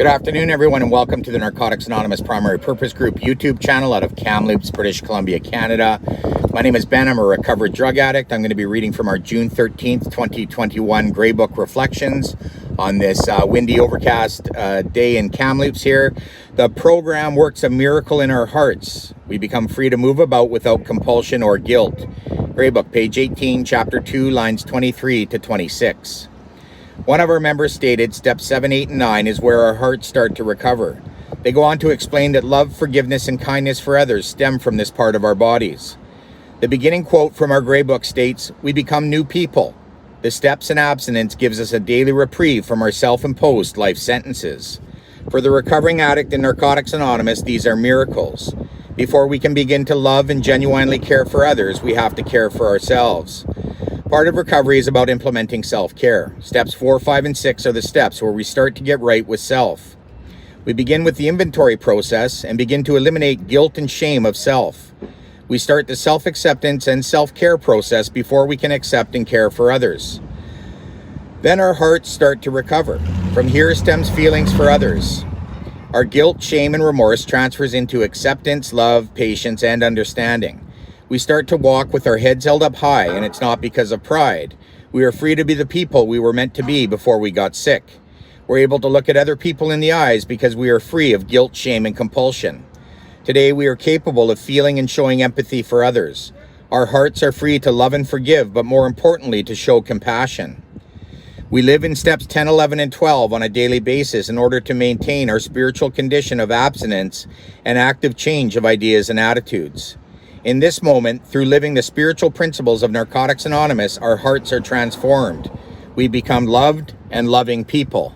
Good afternoon, everyone, and welcome to the Narcotics Anonymous Primary Purpose Group YouTube channel out of Kamloops, British Columbia, Canada. My name is Ben. I'm a recovered drug addict. I'm going to be reading from our June 13th, 2021 Grey Book Reflections on this windy, overcast day in Kamloops here. The program works a miracle in our hearts. We become free to move about without compulsion or guilt. Grey Book, page 18, chapter 2, lines 23 to 26. One of our members stated step 7, 8, and 9 is where our hearts start to recover. They go on to explain that love, forgiveness, and kindness for others stem from this part of our bodies. The beginning quote from our Grey Book states, "We become new people. The steps and abstinence gives us a daily reprieve from our self-imposed life sentences." For the recovering addict in Narcotics Anonymous, these are miracles. Before we can begin to love and genuinely care for others, we have to care for ourselves. Part of recovery is about implementing self-care. Steps 4, 5, and 6 are the steps where we start to get right with self. We begin with the inventory process and begin to eliminate guilt and shame of self. We start the self-acceptance and self-care process before we can accept and care for others. Then our hearts start to recover. From here stems feelings for others. Our guilt, shame, and remorse transfers into acceptance, love, patience, and understanding. We start to walk with our heads held up high, and it's not because of pride. We are free to be the people we were meant to be before we got sick. We're able to look at other people in the eyes because we are free of guilt, shame, and compulsion. Today, we are capable of feeling and showing empathy for others. Our hearts are free to love and forgive, but more importantly, to show compassion. We live in steps 10, 11, and 12 on a daily basis in order to maintain our spiritual condition of abstinence and active change of ideas and attitudes. In this moment, through living the spiritual principles of Narcotics Anonymous, our hearts are transformed. We become loved and loving people.